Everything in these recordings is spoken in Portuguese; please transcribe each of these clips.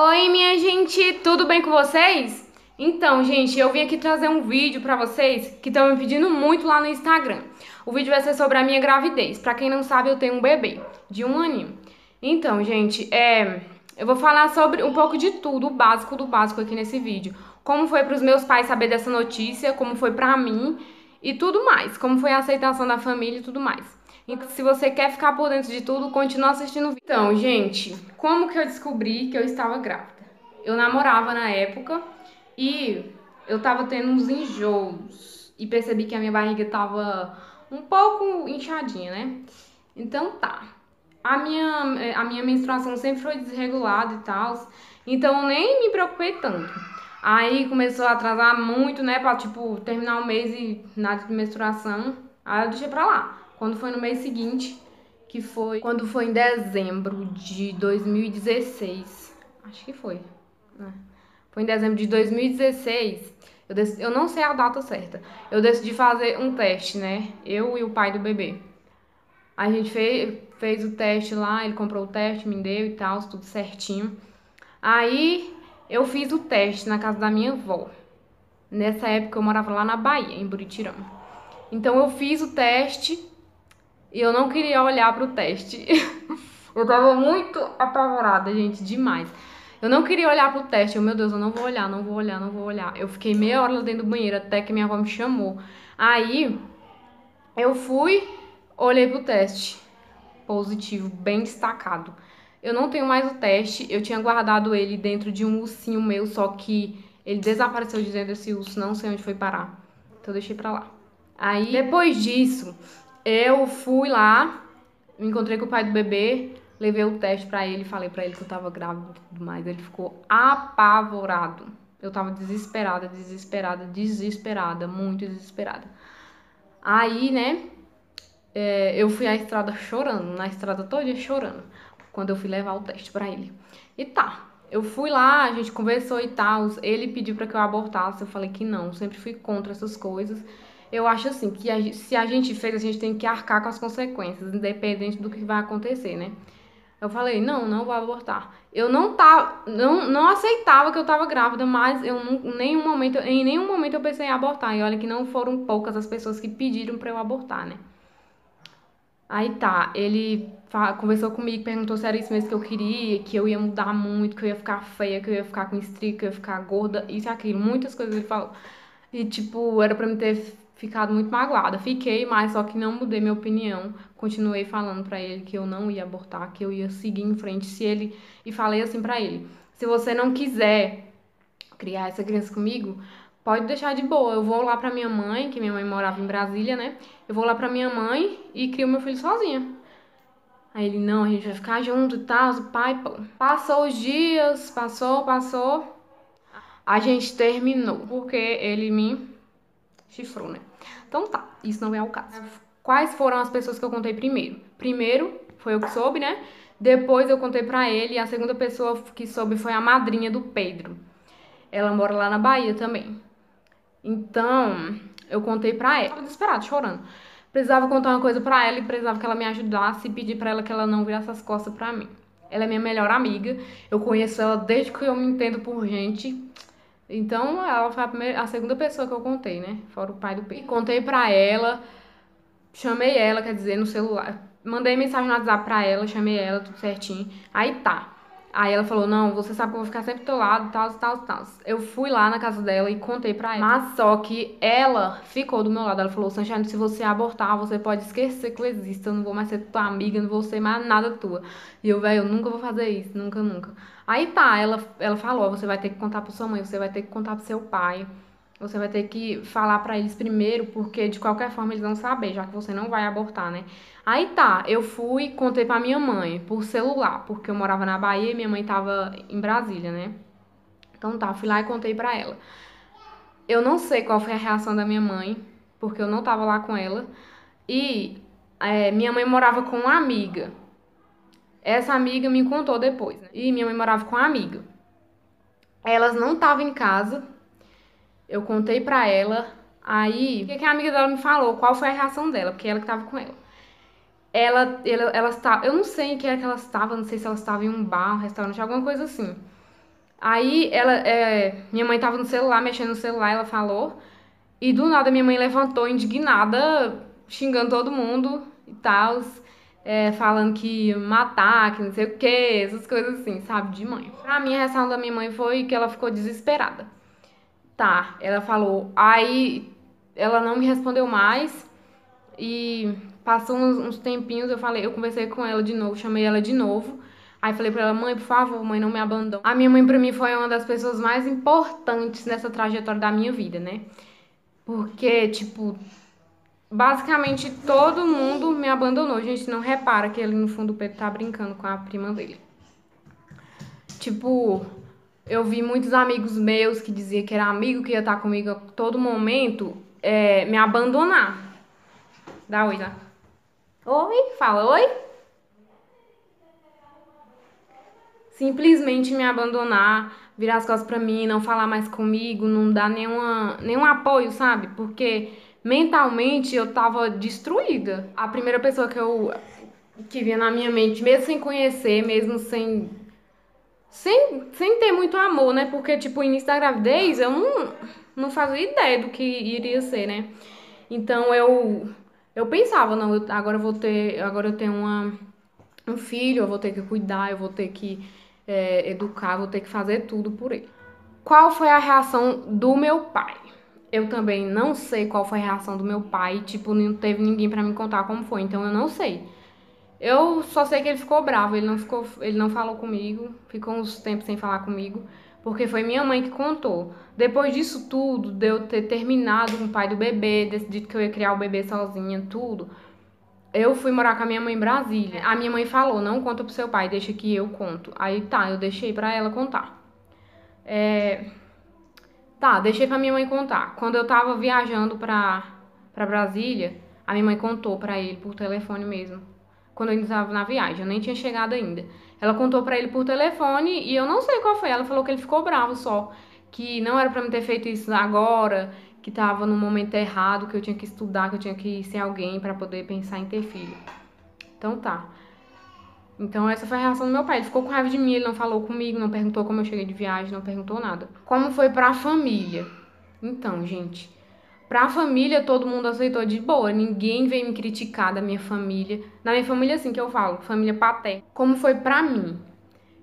Oi, minha gente, tudo bem com vocês? Então, gente, eu vim aqui trazer um vídeo pra vocês que estão me pedindo muito lá no Instagram. O vídeo vai ser sobre a minha gravidez. Pra quem não sabe, eu tenho um bebê de 1 aninho. Então, gente, eu vou falar sobre um pouco de tudo, o básico do básico aqui nesse vídeo. Como foi pros meus pais saber dessa notícia, como foi pra mim e tudo mais. Como foi a aceitação da família e tudo mais. Então, se você quer ficar por dentro de tudo, continua assistindo o vídeo. Então, gente, como que eu descobri que eu estava grávida? Eu namorava na época e eu tava tendo uns enjoos e percebi que a minha barriga tava um pouco inchadinha, né? Então tá. A minha menstruação sempre foi desregulada e tal, então eu nem me preocupei tanto. Aí começou a atrasar muito, né, pra tipo terminar o mês e nada de menstruação. Aí eu deixei pra lá. Quando foi no mês seguinte, que foi quando foi em dezembro de 2016, acho que foi, né? Foi em dezembro de 2016. Eu não sei a data certa. Eu decidi fazer um teste, né? Eu e o pai do bebê. A gente fez o teste lá, ele comprou o teste, me deu e tal, tudo certinho. Aí eu fiz o teste na casa da minha avó. Nessa época eu morava lá na Bahia, em Buritirama. Então eu fiz o teste e eu não queria olhar pro teste. Eu tava muito apavorada, gente, demais. Eu não queria olhar pro teste. Meu Deus, eu não vou olhar, não vou olhar, não vou olhar. Eu fiquei meia hora lá dentro do banheiro até que minha avó me chamou. Aí eu fui, olhei pro teste. Positivo, bem destacado. Eu não tenho mais o teste, eu tinha guardado ele dentro de um ursinho meu, só que ele desapareceu de dentro desse urso, não sei onde foi parar. Então eu deixei pra lá. Aí, depois disso, eu fui lá, me encontrei com o pai do bebê, levei o teste pra ele, falei pra ele que eu tava grávida e tudo mais. Ele ficou apavorado. Eu tava desesperada, desesperada, desesperada, muito desesperada. Aí, né, eu fui à estrada chorando, na estrada toda chorando, quando eu fui levar o teste pra ele. E tá, eu fui lá, a gente conversou e tal, ele pediu pra que eu abortasse, eu falei que não, sempre fui contra essas coisas. Eu acho assim, que se a gente fez, a gente tem que arcar com as consequências, independente do que vai acontecer, né? Eu falei, não, não vou abortar. Eu não aceitava que eu tava grávida, mas em nenhum momento eu pensei em abortar. E olha que não foram poucas as pessoas que pediram pra eu abortar, né? Aí tá, ele conversou comigo, perguntou se era isso mesmo que eu queria, que eu ia mudar muito, que eu ia ficar feia, que eu ia ficar com estria, que eu ia ficar gorda, isso e aquilo, muitas coisas ele falou. E tipo, era pra me ter ficado muito magoada. Fiquei, mas só que não mudei minha opinião. Continuei falando pra ele que eu não ia abortar, que eu ia seguir em frente se ele. E falei assim pra ele: se você não quiser criar essa criança comigo, pode deixar de boa. Eu vou lá pra minha mãe, que minha mãe morava em Brasília, né? Eu vou lá pra minha mãe e crio meu filho sozinha. Aí ele, não, a gente vai ficar junto e tal, o pai, pô. Passou os dias, passou. A gente terminou, porque ele me chifrou, né? Então tá, isso não é o caso. Quais foram as pessoas que eu contei primeiro? Primeiro, foi eu que soube, né? Depois eu contei pra ele e a segunda pessoa que soube foi a madrinha do Pedro. Ela mora lá na Bahia também. Então, eu contei pra ela. Eu tava desesperada, chorando. Precisava contar uma coisa pra ela e precisava que ela me ajudasse e pedir pra ela que ela não virasse as costas pra mim. Ela é minha melhor amiga. Eu conheço ela desde que eu me entendo por gente. Então, ela foi a segunda pessoa que eu contei, né? Fora o pai do Pedro. Contei pra ela, chamei ela, quer dizer, no celular. Mandei mensagem no WhatsApp pra ela, chamei ela, tudo certinho. Aí tá. Aí ela falou, não, você sabe que eu vou ficar sempre do teu lado, tal, tal, tal. Eu fui lá na casa dela e contei pra ela. Mas só que ela ficou do meu lado. Ela falou, Sunshine, se você abortar, você pode esquecer que eu existo. Eu não vou mais ser tua amiga, não vou ser mais nada tua. E eu, velho, eu nunca vou fazer isso, nunca, nunca. Aí tá, ela falou, você vai ter que contar pra sua mãe, você vai ter que contar pro seu pai. Você vai ter que falar pra eles primeiro, porque de qualquer forma eles vão saber, já que você não vai abortar, né? Aí tá, eu fui, contei pra minha mãe, por celular, porque eu morava na Bahia e minha mãe tava em Brasília, né? Então tá, fui lá e contei pra ela. Eu não sei qual foi a reação da minha mãe, porque eu não tava lá com ela. E minha mãe morava com uma amiga. Essa amiga me contou depois, né? E minha mãe morava com uma amiga. Elas não estavam em casa. Eu contei pra ela. Aí, o que a amiga dela me falou? Qual foi a reação dela? Porque ela que tava com ela. Elas estavam. Eu não sei em que era que elas estavam, não sei se elas estavam em um bar, um restaurante, alguma coisa assim. Aí minha mãe tava no celular, mexendo no celular, ela falou. E do nada minha mãe levantou indignada, xingando todo mundo e tal, falando que ia matar, que não sei o que, essas coisas assim, sabe, de mãe. Pra mim, a reação da minha mãe foi que ela ficou desesperada. Tá, ela falou, aí ela não me respondeu mais e passou uns tempinhos, eu conversei com ela de novo, chamei ela de novo. Aí falei pra ela, mãe, por favor, mãe, não me abandone. A minha mãe pra mim foi uma das pessoas mais importantes nessa trajetória da minha vida, né? Porque, tipo, basicamente todo mundo me abandonou. A gente não repara que ali no fundo o Pedro tá brincando com a prima dele. Tipo, eu vi muitos amigos meus que diziam que era amigo que ia estar comigo a todo momento, me abandonar. Dá oi lá. Oi, fala oi. Simplesmente me abandonar, virar as costas pra mim, não falar mais comigo, não dar nenhum apoio, sabe? Porque mentalmente eu tava destruída. A primeira pessoa que vinha na minha mente, mesmo sem conhecer, mesmo sem ter muito amor, né? Porque, tipo, o início da gravidez eu não fazia ideia do que iria ser, né? Então eu pensava, não, agora eu tenho um filho, eu vou ter que cuidar, eu vou ter que educar, vou ter que fazer tudo por ele. Qual foi a reação do meu pai? Eu também não sei qual foi a reação do meu pai, tipo, não teve ninguém pra me contar como foi, então eu não sei. Eu só sei que ele ficou bravo, ele não falou comigo, ficou uns tempos sem falar comigo, porque foi minha mãe que contou. Depois disso tudo, de eu ter terminado com o pai do bebê, decidido que eu ia criar o bebê sozinha, tudo, eu fui morar com a minha mãe em Brasília. A minha mãe falou, não conta pro seu pai, deixa que eu conto. Aí tá, eu deixei pra ela contar. Tá, deixei pra minha mãe contar. Quando eu tava viajando pra Brasília, a minha mãe contou pra ele por telefone mesmo. Quando eu ainda estava na viagem, eu nem tinha chegado ainda. Ela contou pra ele por telefone e eu não sei qual foi. Ela falou que ele ficou bravo só. Que não era pra me ter feito isso agora, que tava no momento errado, que eu tinha que estudar, que eu tinha que ser alguém pra poder pensar em ter filho. Então tá. Então essa foi a reação do meu pai. Ele ficou com raiva de mim, ele não falou comigo, não perguntou como eu cheguei de viagem, não perguntou nada. Como foi pra família? Então, gente, pra família todo mundo aceitou de boa, ninguém veio me criticar da minha família. Na minha família, assim que eu falo, família paterna. Como foi pra mim?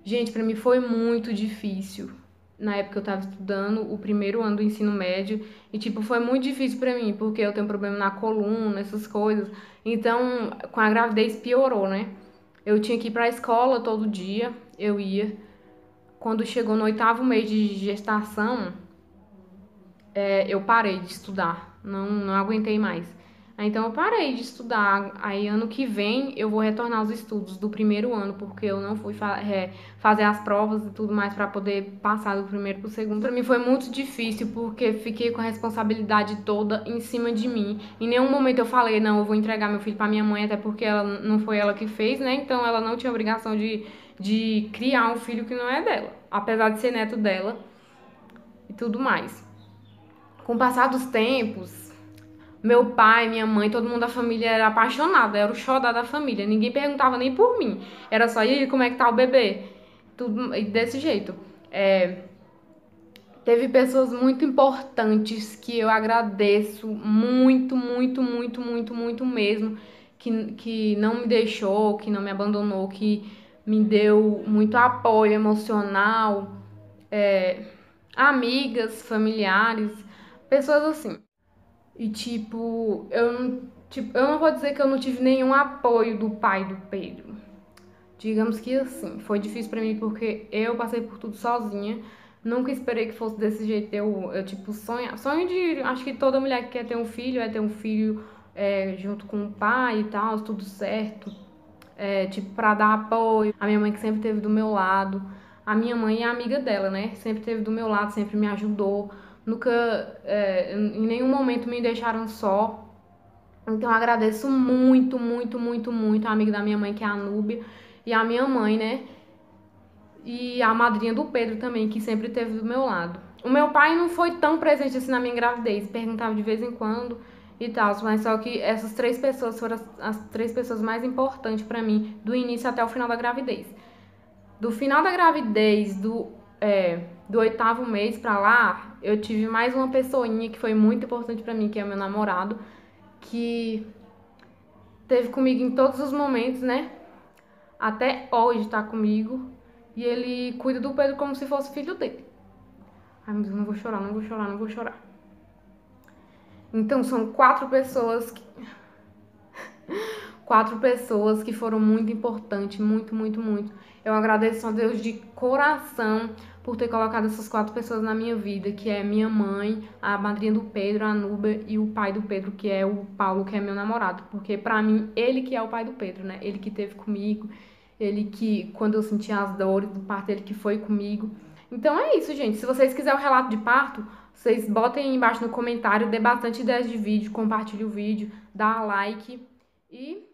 Gente, pra mim foi muito difícil. Na época eu tava estudando o primeiro ano do ensino médio e, tipo, foi muito difícil pra mim, porque eu tenho problema na coluna, essas coisas. Então, com a gravidez piorou, né? Eu tinha que ir pra escola todo dia, eu ia. Quando chegou no 8º mês de gestação, eu parei de estudar, não aguentei mais. Então eu parei de estudar. Aí ano que vem eu vou retornar aos estudos do primeiro ano, porque eu não fui fazer as provas e tudo mais para poder passar do primeiro pro segundo. Para mim foi muito difícil, porque fiquei com a responsabilidade toda em cima de mim. Em nenhum momento eu falei, não, eu vou entregar meu filho para minha mãe, até porque ela não foi ela que fez, né? Então ela não tinha obrigação de criar um filho que não é dela, apesar de ser neto dela e tudo mais. Com o passar dos tempos, meu pai, minha mãe, todo mundo da família era apaixonado, era o xodó da família. Ninguém perguntava nem por mim. Era só, e aí, como é que tá o bebê? Tudo desse jeito. Teve pessoas muito importantes que eu agradeço muito, muito, muito, muito, muito mesmo, que não me deixou, que não me abandonou, que me deu muito apoio emocional, amigas, familiares, pessoas assim. E eu não vou dizer que eu não tive nenhum apoio do pai do Pedro. Digamos que assim, foi difícil pra mim porque eu passei por tudo sozinha. Nunca esperei que fosse desse jeito. Sonho de, acho que toda mulher que quer ter um filho é ter um filho junto com o pai e tal, tudo certo. Tipo, pra dar apoio. A minha mãe que sempre esteve do meu lado. A minha mãe é amiga dela, né? Sempre esteve do meu lado, sempre me ajudou. Nunca, em nenhum momento me deixaram só. Então eu agradeço muito, muito, muito, muito a amiga da minha mãe, que é a Núbia, e a minha mãe, né? E a madrinha do Pedro também, que sempre esteve do meu lado. O meu pai não foi tão presente assim na minha gravidez, perguntava de vez em quando e tal, mas só que essas 3 pessoas foram as 3 pessoas mais importantes pra mim, do início até o final da gravidez. Do final da gravidez, do 8º mês pra lá, eu tive mais uma pessoinha que foi muito importante pra mim, que é meu namorado, que esteve comigo em todos os momentos, né? Até hoje tá comigo. E ele cuida do Pedro como se fosse filho dele. Ai, meu Deus, não vou chorar, não vou chorar, não vou chorar. Então, são 4 pessoas que foram muito importantes, muito, muito, muito. Eu agradeço a Deus de coração por ter colocado essas 4 pessoas na minha vida, que é minha mãe, a madrinha do Pedro, a Núbia, e o pai do Pedro, que é o Paulo, que é meu namorado. Porque pra mim, ele que é o pai do Pedro, né? Ele que esteve comigo, ele que, quando eu senti as dores do parto, ele que foi comigo. Então é isso, gente. Se vocês quiserem o relato de parto, vocês botem aí embaixo no comentário, dê bastante ideias de vídeo, compartilhe o vídeo, dá like e